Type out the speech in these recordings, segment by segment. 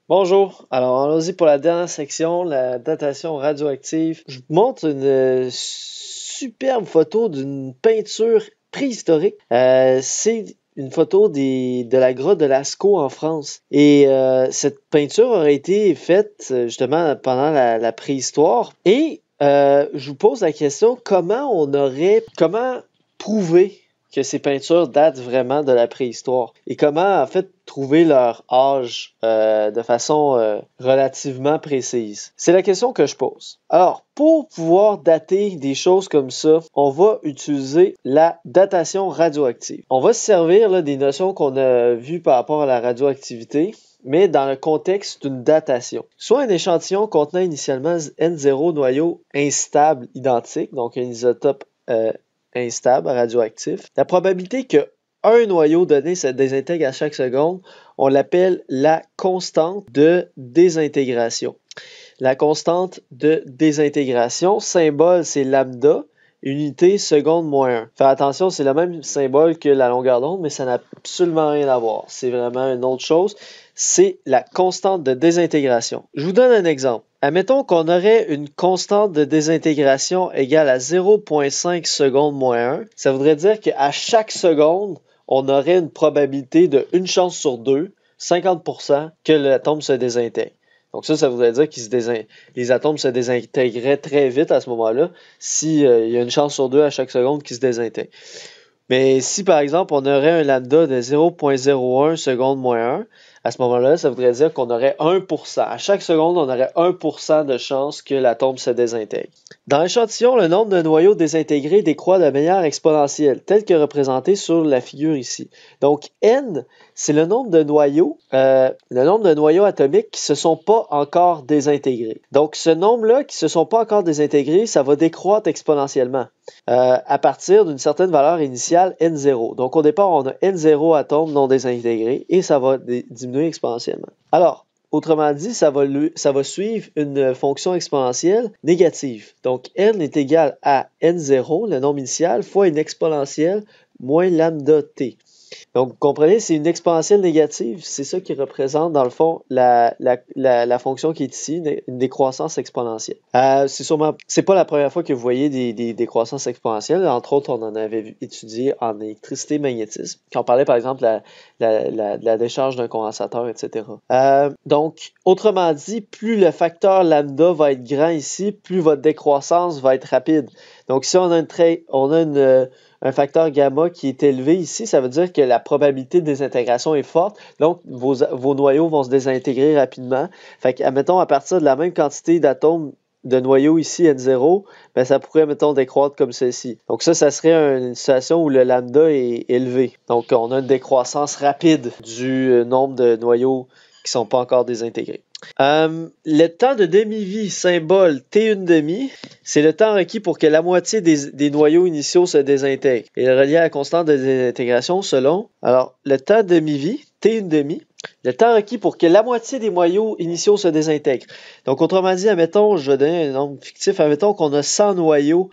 Bonjour, alors allons-y pour la dernière section, la datation radioactive. Je vous montre une superbe photo d'une peinture préhistorique. C'est une photo de la grotte de Lascaux en France. Et cette peinture aurait été faite justement pendant la préhistoire. Et je vous pose la question, comment prouver que ces peintures datent vraiment de la préhistoire et comment en fait trouver leur âge de façon relativement précise. C'est la question que je pose. Alors, pour pouvoir dater des choses comme ça, on va utiliser la datation radioactive. On va se servir là, des notions qu'on a vues par rapport à la radioactivité, mais dans le contexte d'une datation. Soit un échantillon contenant initialement N0 noyau instable identique, donc un isotope instable, radioactif. La probabilité que un noyau donné se désintègre à chaque seconde, on l'appelle la constante de désintégration. La constante de désintégration, symbole c'est lambda, unité seconde moins 1. Faire attention, c'est le même symbole que la longueur d'onde, mais ça n'a absolument rien à voir. C'est vraiment une autre chose. C'est la constante de désintégration. Je vous donne un exemple. Admettons qu'on aurait une constante de désintégration égale à 0,5 secondes moins 1. Ça voudrait dire qu'à chaque seconde, on aurait une probabilité de 1 chance sur 2, 50%, que l'atome se désintègre. Donc ça voudrait dire que les atomes se désintégreraient très vite à ce moment-là s'il y a une chance sur 2 à chaque seconde qu'ils se désintègrent. Mais si par exemple on aurait un lambda de 0,01 seconde moins 1, à ce moment-là, ça voudrait dire qu'on aurait 1%. À chaque seconde, on aurait 1% de chance que l'atome se désintègre. Dans l'échantillon, le nombre de noyaux désintégrés décroît de manière exponentielle, tel que représenté sur la figure ici. Donc N, c'est le nombre de noyaux atomiques qui ne se sont pas encore désintégrés. Donc ce nombre-là qui ne se sont pas encore désintégrés, ça va décroître exponentiellement à partir d'une certaine valeur initiale N0. Donc au départ, on a N0 atomes non désintégrés et ça va diminuer exponentiellement. Alors, autrement dit, ça va suivre une fonction exponentielle négative. Donc N est égal à N0, le nombre initial, fois une exponentielle moins lambda T. Donc, vous comprenez, c'est une exponentielle négative. C'est ça qui représente, dans le fond, la fonction qui est ici, une décroissance exponentielle. C'est pas la première fois que vous voyez des décroissances exponentielles. Entre autres, on en avait étudié en électricité magnétisme, quand on parlait, par exemple, de la décharge d'un condensateur, etc. Donc, autrement dit, plus le facteur lambda va être grand ici, plus votre décroissance va être rapide. Donc, si on a un facteur gamma qui est élevé ici, ça veut dire que la probabilité de désintégration est forte. Donc, vos noyaux vont se désintégrer rapidement. Fait que, admettons, à partir de la même quantité d'atomes de noyaux ici, N0, ben, ça pourrait, mettons, décroître comme ceci. Donc, ça serait une situation où le lambda est élevé. Donc, on a une décroissance rapide du nombre de noyaux qui ne sont pas encore désintégrés. Le temps de demi-vie, symbole T1,5, c'est le temps requis pour que la moitié des noyaux initiaux se désintègrent. Il est relié à la constante de désintégration selon, alors, le temps de demi-vie, T1,5, le temps requis pour que la moitié des noyaux initiaux se désintègrent. Donc, autrement dit, admettons, je vais donner un nombre fictif, admettons qu'on a 100 noyaux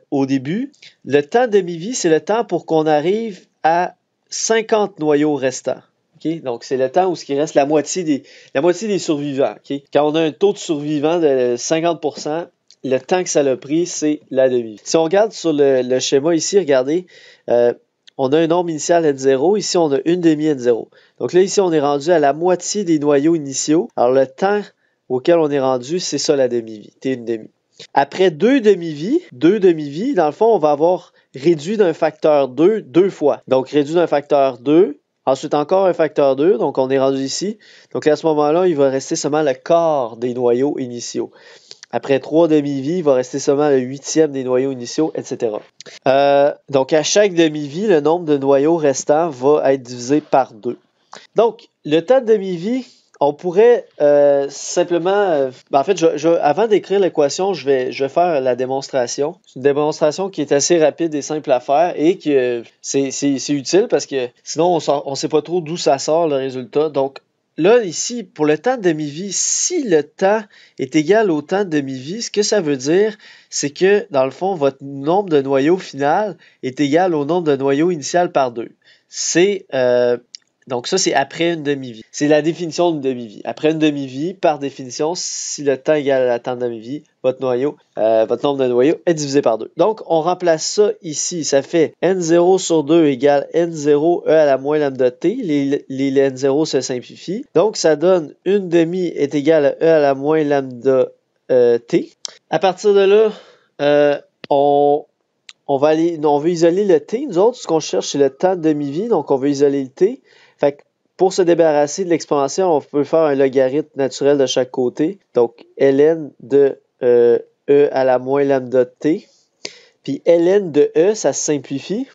au début. Le temps de demi-vie, c'est le temps pour qu'on arrive à 50 noyaux restants. Okay? Donc, c'est le temps où il reste la moitié des survivants. Okay? Quand on a un taux de survivants de 50%, le temps que ça a pris, c'est la demi. Si on regarde sur le schéma ici, regardez, on a un nombre initial N0. Ici, on a une demi N0. Donc là, ici, on est rendu à la moitié des noyaux initiaux. Alors, le temps auquel on est rendu, c'est ça la demi-vie, T1,5. Après deux demi-vies, dans le fond, on va avoir réduit d'un facteur 2 deux fois. Donc, réduit d'un facteur 2. Ensuite, encore un facteur 2, donc on est rendu ici. Donc à ce moment-là, il va rester seulement le quart des noyaux initiaux. Après 3 demi-vies, il va rester seulement le 8e des noyaux initiaux, etc. Donc à chaque demi-vie, le nombre de noyaux restants va être divisé par 2. Donc, le temps de demi-vie, on pourrait simplement... en fait, avant d'écrire l'équation, je vais faire la démonstration. C'est une démonstration qui est assez rapide et simple à faire et que c'est utile parce que sinon, on ne sait pas trop d'où ça sort le résultat. Donc, là, ici, pour le temps de demi-vie, si le temps est égal au temps de demi-vie, ce que ça veut dire, c'est que, dans le fond, votre nombre de noyaux final est égal au nombre de noyaux initial par 2. C'est Donc ça, c'est après une demi-vie. C'est la définition d'une demi-vie. Après une demi-vie, par définition, si le temps est égal à la temps de demi-vie, votre nombre de noyaux est divisé par 2. Donc, on remplace ça ici. Ça fait N0 sur 2 égale N0 E à la moins lambda T. Les N0 se simplifient. Donc, ça donne une demi est égale à E à la moins lambda T. À partir de là, on veut isoler le T. Nous autres, ce qu'on cherche, c'est le temps de demi-vie. Donc, on veut isoler le T. Fait que pour se débarrasser de l'exponentielle, on peut faire un logarithme naturel de chaque côté. Donc, ln de E à la moins lambda T. Puis ln de E, ça se simplifie.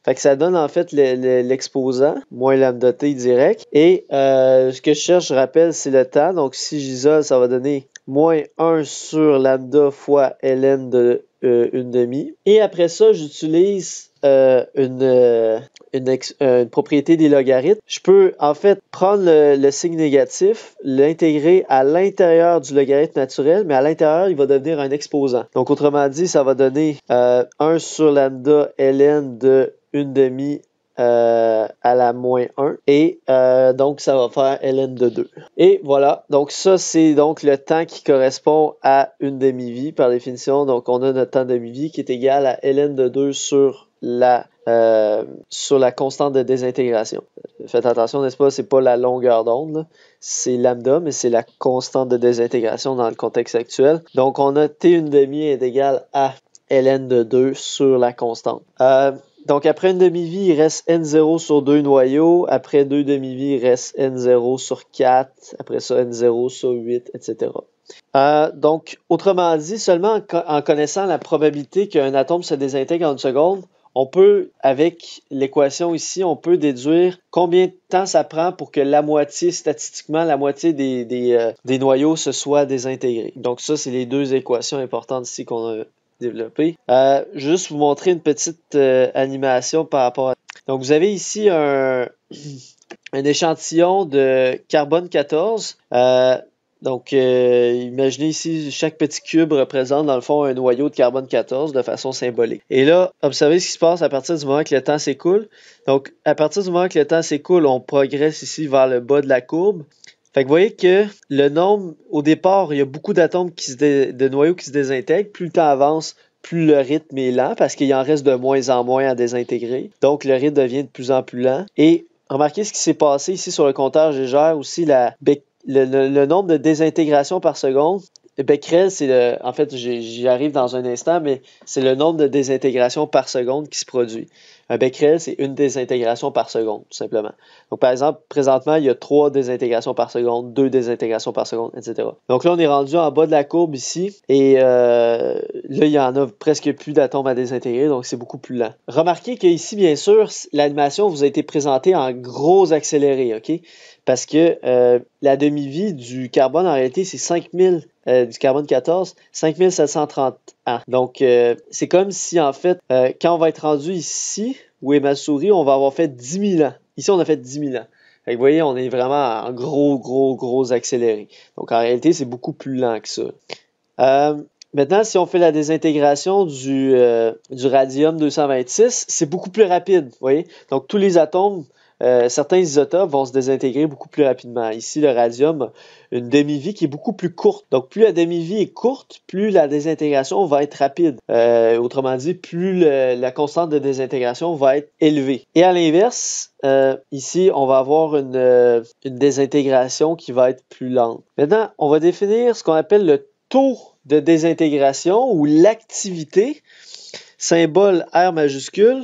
Fait que ça donne en fait l'exposant, moins lambda T direct. Et ce que je cherche, je rappelle, c'est le temps. Donc, si j'isole, ça va donner moins 1 sur lambda fois ln de une demi. Et après ça, j'utilise une propriété des logarithmes. Je peux en fait prendre le signe négatif, l'intégrer à l'intérieur du logarithme naturel, mais à l'intérieur, il va devenir un exposant. Donc, autrement dit, ça va donner 1 sur lambda ln de une demi à la moins 1 et donc ça va faire ln de 2. Et voilà, donc ça c'est donc le temps qui correspond à une demi-vie par définition. Donc on a notre temps de demi-vie qui est égal à ln de 2 sur la constante de désintégration. Faites attention, n'est-ce pas, c'est pas la longueur d'onde, c'est lambda, mais c'est la constante de désintégration dans le contexte actuel. Donc on a t une demi est égal à ln de 2 sur la constante. Donc, après une demi-vie, il reste N0 sur 2 noyaux. Après 2 demi-vies, il reste N0 sur 4. Après ça, N0 sur 8, etc. Donc, autrement dit, seulement en connaissant la probabilité qu'un atome se désintègre en une seconde, on peut, avec l'équation ici, on peut déduire combien de temps ça prend pour que statistiquement, la moitié des noyaux se soient désintégrés. Donc, ça, c'est les deux équations importantes ici qu'on a développer. Juste vous montrer une petite animation par rapport à... Donc, vous avez ici un échantillon de carbone 14. Imaginez ici, chaque petit cube représente dans le fond un noyau de carbone 14 de façon symbolique. Et là, observez ce qui se passe à partir du moment que le temps s'écoule. Donc, à partir du moment que le temps s'écoule, on progresse ici vers le bas de la courbe. Fait que vous voyez que le nombre, au départ, il y a beaucoup d'atomes de noyaux qui se désintègrent. Plus le temps avance, plus le rythme est lent parce qu'il en reste de moins en moins à désintégrer. Donc, le rythme devient de plus en plus lent. Et remarquez ce qui s'est passé ici sur le compteur Gégère aussi, le nombre de désintégrations par seconde. Becquerel, en fait, j'y arrive dans un instant, mais c'est le nombre de désintégrations par seconde qui se produit. Un becquerel, c'est une désintegration par seconde, tout simplement. Donc, par exemple, présentement, il y a 3 désintégrations par seconde, 2 désintégrations par seconde, etc. Donc là, on est rendu en bas de la courbe ici, et là, il y en a presque plus d'atomes à désintégrer, donc c'est beaucoup plus lent. Remarquez qu'ici, bien sûr, l'animation vous a été présentée en gros accéléré, OK? Parce que la demi-vie du carbone, en réalité, c'est 5000 du carbone 14, 5730 ans. Donc, c'est comme si, en fait, quand on va être rendu ici, où est ma souris, on va avoir fait 10 000 ans. Ici, on a fait 10 000 ans. Fait que vous voyez, on est vraiment en gros accéléré. Donc, en réalité, c'est beaucoup plus lent que ça. Maintenant, si on fait la désintégration du radium 226, c'est beaucoup plus rapide, vous voyez. Donc, tous les atomes, certains isotopes vont se désintégrer beaucoup plus rapidement. Ici, le radium a une demi-vie qui est beaucoup plus courte. Donc, plus la demi-vie est courte, plus la désintégration va être rapide. Autrement dit, plus la constante de désintégration va être élevée. Et à l'inverse, ici, on va avoir une désintégration qui va être plus lente. Maintenant, on va définir ce qu'on appelle le taux de désintégration ou l'activité, symbole R majuscule,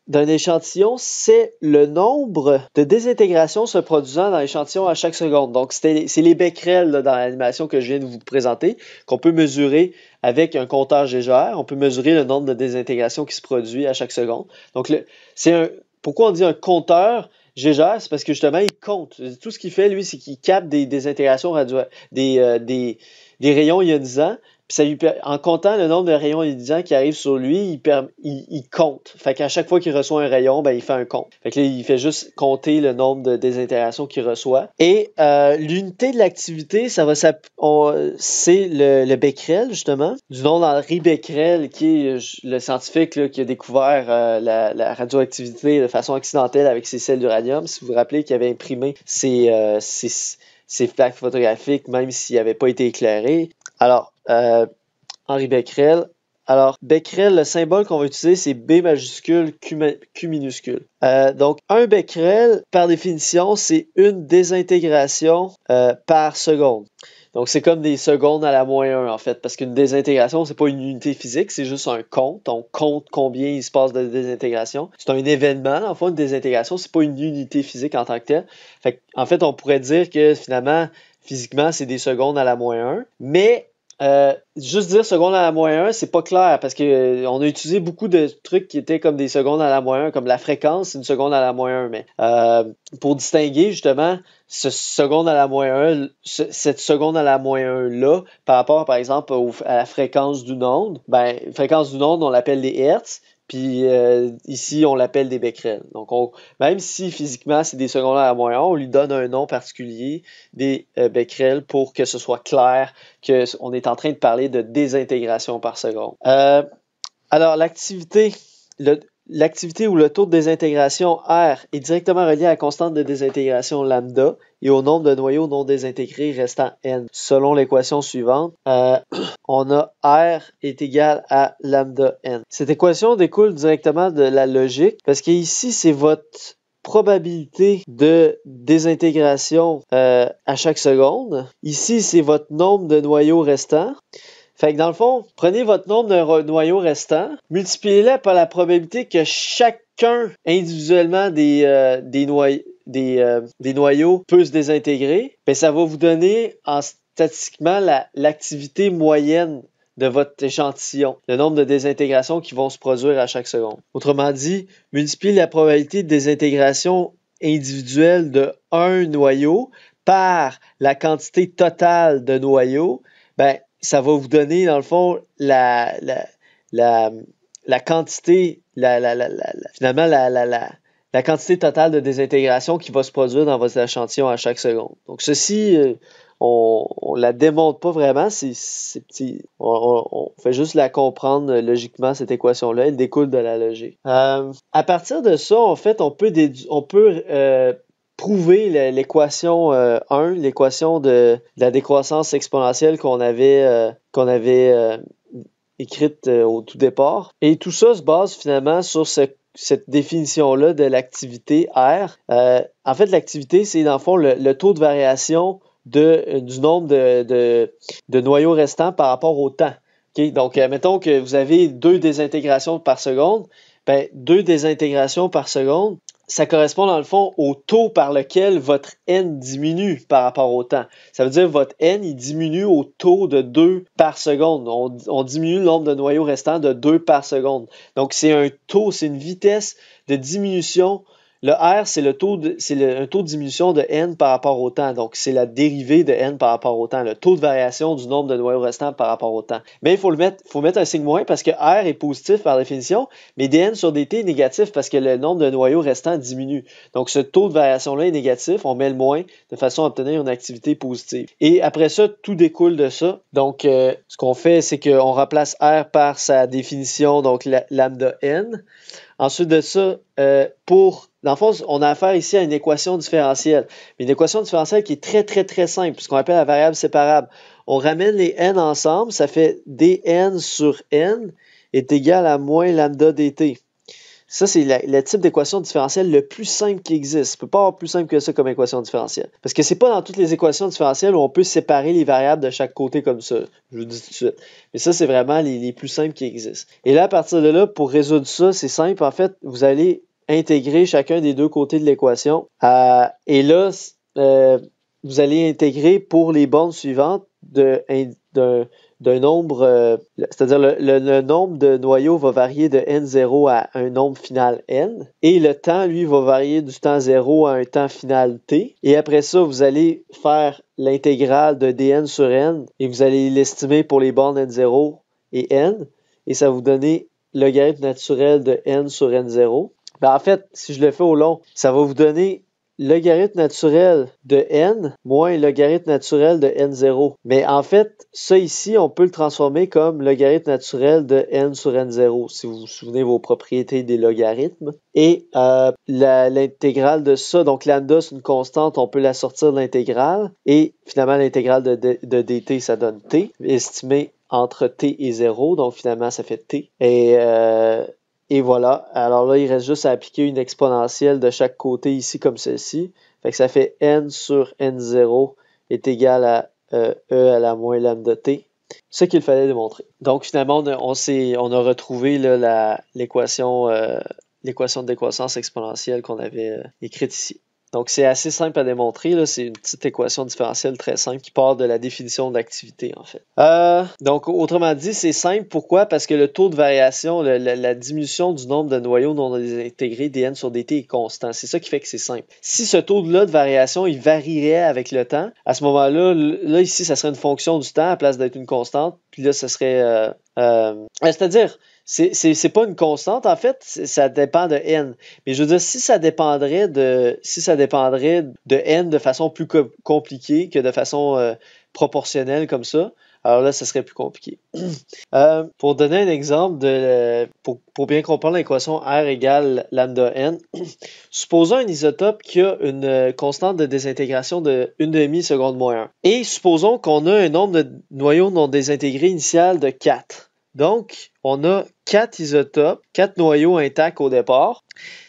d'un échantillon, c'est le nombre de désintégrations se produisant dans l'échantillon à chaque seconde. Donc, c'est les becquerels là, dans l'animation que je viens de vous présenter, qu'on peut mesurer avec un compteur Gégère. On peut mesurer le nombre de désintégrations qui se produit à chaque seconde. Donc, pourquoi on dit un compteur Gégère? C'est parce que justement, il compte. Tout ce qu'il fait, lui, c'est qu'il capte des désintégrations des rayons ionisants, Puis en comptant le nombre de rayons ionisants qui arrivent sur lui, il compte. Fait qu'à chaque fois qu'il reçoit un rayon, ben il fait un compte. Fait que là, il fait juste compter le nombre de désintégrations qu'il reçoit. Et l'unité de l'activité, c'est le becquerel, justement, du nom d'Henri Becquerel, qui est le scientifique là, qui a découvert la radioactivité de façon accidentelle avec ses sels d'uranium. Si vous vous rappelez qu'il avait imprimé ces plaques photographiques, même s'il n'avait pas été éclairé. Alors, Henri Becquerel. Alors, Becquerel, le symbole qu'on va utiliser, c'est B majuscule, Q minuscule. Donc, un becquerel, par définition, c'est une désintégration par seconde. Donc, c'est comme des secondes à la moins 1, en fait, parce qu'une désintégration, c'est pas une unité physique, c'est juste un compte. On compte combien il se passe de désintégration. C'est un événement, en fait, une désintégration, c'est pas une unité physique en tant que telle. Fait en fait, on pourrait dire que, finalement, physiquement, c'est des secondes à la moins 1, mais juste dire seconde à la moins 1, c'est pas clair parce que on a utilisé beaucoup de trucs qui étaient comme des secondes à la moins 1, comme la fréquence, c'est une seconde à la moins 1, mais pour distinguer justement ce seconde à la moins 1, cette seconde à la moins 1 là, par rapport par exemple à la fréquence d'une onde, ben fréquence d'une onde, on l'appelle les hertz. Puis ici, on l'appelle des becquerels. Donc, même si physiquement c'est des secondes à la moins 1, on lui donne un nom particulier, des becquerels, pour que ce soit clair qu'on est en train de parler de désintégration par seconde. Alors, l'activité ou le taux de désintégration R est directement relié à la constante de désintégration lambda et au nombre de noyaux non désintégrés restant n. Selon l'équation suivante, on a R est égal à lambda n. Cette équation découle directement de la logique parce qu'ici, c'est votre probabilité de désintégration à chaque seconde. Ici, c'est votre nombre de noyaux restants. Fait que dans le fond, prenez votre nombre de noyaux restants, multipliez-le par la probabilité que chacun individuellement des noyaux peut se désintégrer. Ben, ça va vous donner statistiquement l'activité moyenne de votre échantillon, le nombre de désintégrations qui vont se produire à chaque seconde. Autrement dit, multipliez la probabilité de désintégration individuelle de un noyau par la quantité totale de noyaux, ben ça va vous donner, dans le fond, la quantité, finalement, la quantité totale de désintégration qui va se produire dans votre échantillon à chaque seconde. Donc, ceci, on la démontre pas vraiment, on fait juste la comprendre logiquement, cette équation-là, elle découle de la logique. À partir de ça, en fait, on peut prouver l'équation 1, l'équation de la décroissance exponentielle qu'on avait écrite au tout départ. Et tout ça se base finalement sur cette définition-là de l'activité R. En fait, l'activité, c'est dans le fond le taux de variation du nombre de noyaux restants par rapport au temps. Okay? Donc, mettons que vous avez 2 désintégrations par seconde. Ben, 2 désintégrations par seconde, ça correspond dans le fond au taux par lequel votre N diminue par rapport au temps. Ça veut dire que votre N, il diminue au taux de 2 par seconde. On diminue le nombre de noyaux restants de 2 par seconde. Donc, c'est un taux, c'est une vitesse de diminution. Le R, c'est un taux de diminution de N par rapport au temps. Donc, c'est la dérivée de N par rapport au temps. Le taux de variation du nombre de noyaux restants par rapport au temps. Mais il faut mettre un signe moins parce que R est positif par définition, mais dN sur dt est négatif parce que le nombre de noyaux restants diminue. Donc, ce taux de variation-là est négatif. On met le moins de façon à obtenir une activité positive. Et après ça, tout découle de ça. Donc, ce qu'on fait, c'est qu'on remplace R par sa définition, donc lambda N. Ensuite de ça, dans le fond, on a affaire ici à une équation différentielle. Une équation différentielle qui est très, très, très simple, ce qu'on appelle la variable séparable. On ramène les n ensemble, ça fait dn sur n est égal à moins lambda dt. Ça, c'est le type d'équation différentielle le plus simple qui existe. Il ne peut pas avoir plus simple que ça comme équation différentielle. Parce que c'est pas dans toutes les équations différentielles où on peut séparer les variables de chaque côté comme ça. Je vous le dis tout de suite. Mais ça, c'est vraiment les plus simples qui existent. Et là, à partir de là, pour résoudre ça, c'est simple. En fait, vous allez intégrer chacun des deux côtés de l'équation. Et là, vous allez intégrer pour les bornes suivantes d'un nombre, c'est-à-dire le nombre de noyaux va varier de n0 à un nombre final n, et le temps, lui, va varier du temps 0 à un temps final t, et après ça, vous allez faire l'intégrale de dn sur n, et vous allez l'estimer pour les bornes n0 et n, et ça va vous donner logarithme naturel de n sur n0. En fait, si je le fais au long, ça va vous donner logarithme naturel de n moins logarithme naturel de n0. Mais en fait, ça ici, on peut le transformer comme logarithme naturel de n sur n0, si vous vous souvenez vos propriétés des logarithmes. Et l'intégrale de ça, donc lambda, c'est une constante, on peut la sortir de l'intégrale. Et finalement, l'intégrale de dt, ça donne t, estimé entre t et 0, donc finalement, ça fait t. Et voilà. Alors là, il reste juste à appliquer une exponentielle de chaque côté ici comme ceci. Fait que ça fait n sur n0 est égal à e à la moins lambda t. Ce qu'il fallait démontrer. Donc finalement, on a retrouvé là, l'équation de décroissance exponentielle qu'on avait écrite ici. Donc, c'est assez simple à démontrer. Là. C'est une petite équation différentielle très simple qui part de la définition de l'activité, en fait. Donc, autrement dit, c'est simple. Pourquoi? Parce que le taux de variation, la diminution du nombre de noyaux non désintégrés dn sur dt est constant. C'est ça qui fait que c'est simple. Si ce taux-là de variation, il varierait avec le temps, à ce moment-là, là, ici, ça serait une fonction du temps à place d'être une constante. Puis là, ça serait... c'est-à-dire... C'est pas une constante, en fait, ça dépend de n. Mais je veux dire, si ça dépendrait de n de façon plus compliquée que de façon proportionnelle comme ça, alors là, ça serait plus compliqué. Pour donner un exemple, pour bien comprendre l'équation R égale lambda n, supposons un isotope qui a une constante de désintégration de 1/2 seconde moins 1. Et supposons qu'on a un nombre de noyaux non désintégrés initial de 4. Donc, on a 4 isotopes, 4 noyaux intacts au départ.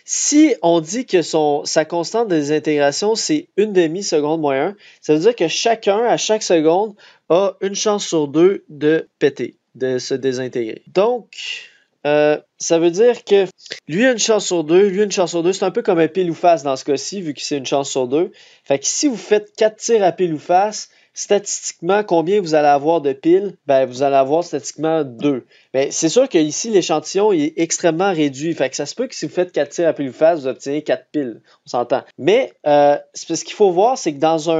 Si on dit que sa constante de désintégration, c'est 1/2 seconde moins 1, ça veut dire que chacun, à chaque seconde, a une chance sur 2 de péter, de se désintégrer. Donc, ça veut dire que lui a une chance sur 2, lui a une chance sur 2. C'est un peu comme un pile ou face dans ce cas-ci, vu que c'est une chance sur 2. Fait que si vous faites 4 tirs à pile ou face, statistiquement, combien vous allez avoir de piles? Ben, vous allez avoir statistiquement 2. Mais c'est sûr qu'ici, l'échantillon est extrêmement réduit. Fait que ça se peut que si vous faites 4 tirs à pile ou face, vous obtenez 4 piles. On s'entend. Mais ce qu'il faut voir, c'est que dans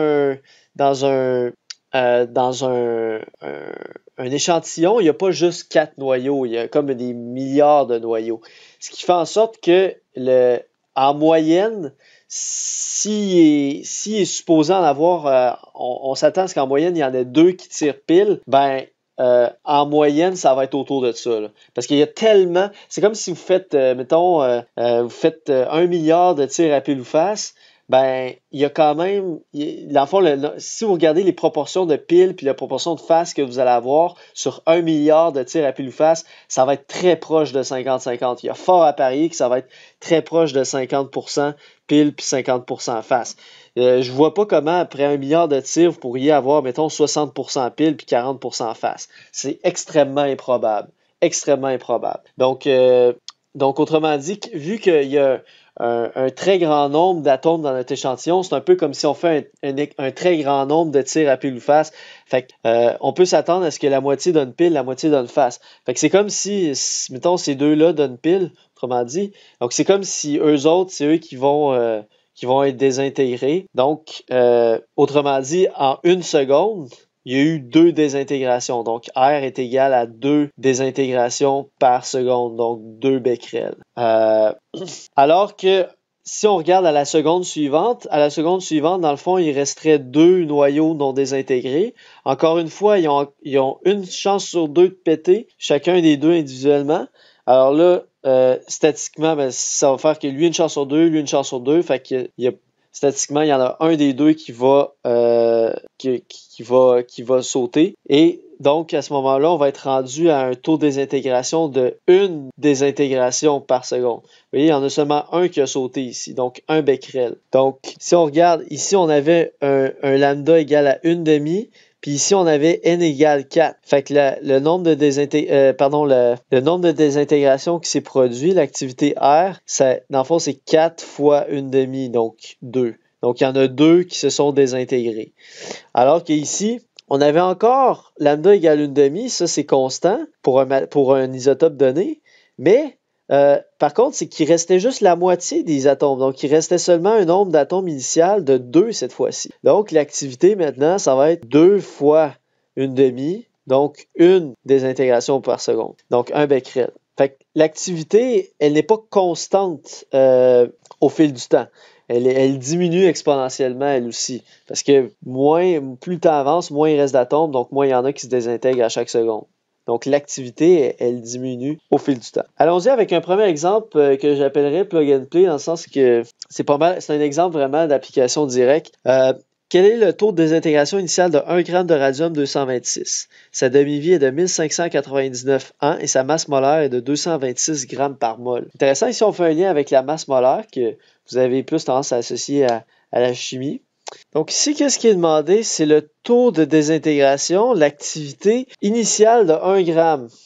un échantillon, il n'y a pas juste 4 noyaux. Il y a comme des milliards de noyaux. Ce qui fait en sorte que, en moyenne, s'il est supposé en avoir, on s'attend à ce qu'en moyenne, il y en ait 2 qui tirent pile, ben, en moyenne, ça va être autour de ça. Là. Parce qu'il y a tellement... C'est comme si vous faites, vous faites 1 milliard de tirs à pile ou face, ben, il y a quand même... Dans le fond, si vous regardez les proportions de piles puis la proportion de face que vous allez avoir sur 1 milliard de tirs à pile ou face, ça va être très proche de 50-50. Il y a fort à parier que ça va être très proche de 50% pile puis 50% face. Je vois pas comment, après 1 milliard de tirs, vous pourriez avoir, mettons, 60% pile puis 40% face. C'est extrêmement improbable. Extrêmement improbable. Donc autrement dit, vu qu'il y a un très grand nombre d'atomes dans notre échantillon, c'est un peu comme si on fait un très grand nombre de tirs à pile ou face. Fait que, on peut s'attendre à ce que la moitié donne pile, la moitié donne face. Fait que c'est comme si mettons, ces deux-là donnent pile, autrement dit. Donc, c'est comme si eux autres, c'est eux qui vont être désintégrés. Donc, autrement dit, en 1 seconde, il y a eu 2 désintégrations. Donc, R est égal à 2 désintégrations par seconde, donc 2 becquerels. Alors que si on regarde à la seconde suivante, dans le fond, il resterait 2 noyaux non désintégrés. Encore une fois, ils ont une chance sur 2 de péter, chacun des deux individuellement. Alors là, statistiquement, ben, ça va faire que lui une chance sur 2, lui une chance sur 2. Fait que statistiquement, il y en a un des deux qui va sauter. Et donc, à ce moment-là, on va être rendu à un taux de désintégration de 1 désintégration par seconde. Vous voyez, il y en a seulement un qui a sauté ici, donc 1 becquerel. Donc, si on regarde, ici, on avait un lambda égal à 1/2, puis ici, on avait n égale 4. Fait que le nombre de désintégrations qui s'est produit, l'activité R, dans le fond, c'est 4 fois 1/2, donc 2. Donc, il y en a 2 qui se sont désintégrés. Alors qu'ici, On avait encore lambda égale 1/2, ça c'est constant pour un isotope donné, mais par contre, c'est qu'il restait juste la moitié des atomes. Donc, il restait seulement un nombre d'atomes initial de 2 cette fois-ci. Donc, l'activité maintenant, ça va être 2 fois 1/2, donc une désintégration par seconde. Donc, 1 becquerel. Fait que l'activité, elle n'est pas constante au fil du temps. Elle diminue exponentiellement, elle aussi. Parce que plus le temps avance, moins il reste d'atomes, donc moins il y en a qui se désintègrent à chaque seconde. Donc, l'activité, elle diminue au fil du temps. Allons-y avec un premier exemple que j'appellerais plug and play, dans le sens que c'est un exemple vraiment d'application directe. Quel est le taux de désintégration initiale de 1 g de radium-226? Sa demi-vie est de 1599 ans et sa masse molaire est de 226 g par mol. Intéressant, ici on fait un lien avec la masse molaire que vous avez plus tendance à associer à la chimie. Donc ici, qu'est-ce qui est demandé? C'est le taux de désintégration, l'activité initiale de 1 g.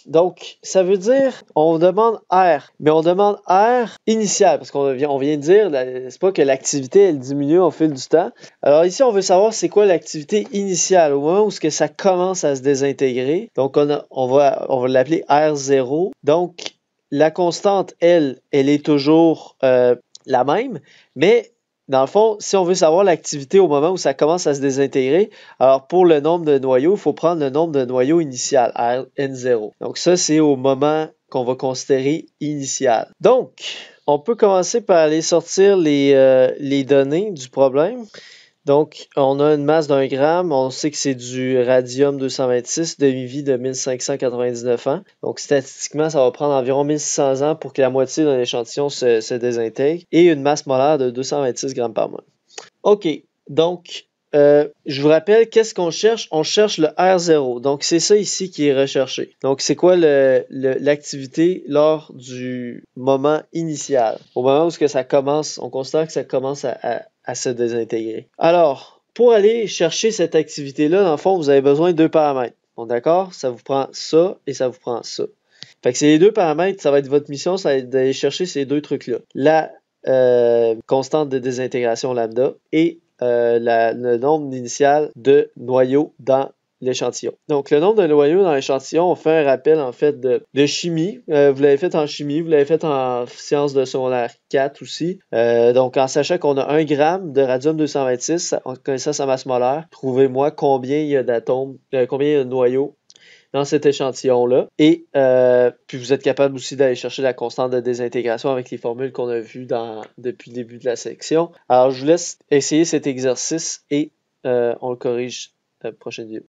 Donc, ça veut dire, on demande R, mais on demande R initial, parce qu'on vient de dire, c'est pas que l'activité, elle diminue au fil du temps. Alors ici, on veut savoir c'est quoi l'activité initiale, au moment où ça commence à se désintégrer. Donc, on va l'appeler R0. Donc, la constante, elle est toujours la même, mais dans le fond, si on veut savoir l'activité au moment où ça commence à se désintégrer, alors pour le nombre de noyaux, il faut prendre le nombre de noyaux initial, N0. Donc ça, c'est au moment qu'on va considérer initial. Donc, on peut commencer par aller sortir les données du problème. Donc, on a une masse d'1 gramme, on sait que c'est du radium-226, demi-vie de 1599 ans. Donc, statistiquement, ça va prendre environ 1600 ans pour que la moitié d'un échantillon se désintègre, et une masse molaire de 226 grammes par mol. OK, donc, je vous rappelle, qu'est-ce qu'on cherche? On cherche le R0, donc c'est ça ici qui est recherché. Donc, c'est quoi l'activité lors du moment initial? Au moment où ça commence, on considère que ça commence à se désintégrer. Alors, pour aller chercher cette activité-là, dans le fond, vous avez besoin de 2 paramètres. Bon, d'accord? Ça vous prend ça et ça vous prend ça. Fait que c'est les 2 paramètres, ça va être votre mission, ça va être d'aller chercher ces 2 trucs-là. La constante de désintégration lambda et le nombre initial de noyaux dans l'échantillon. Donc, le nombre de noyaux dans l'échantillon, on fait un rappel en fait de chimie. Vous l'avez fait en chimie, vous l'avez fait en sciences de secondaire 4 aussi. Donc, en sachant qu'on a 1 gramme de radium-226, en connaissant sa masse molaire, trouvez-moi combien il y a d'atomes, combien il y a de noyaux dans cet échantillon-là. Et puis vous êtes capable aussi d'aller chercher la constante de désintégration avec les formules qu'on a vues depuis le début de la section. Alors, je vous laisse essayer cet exercice et on le corrige dans la prochaine vidéo.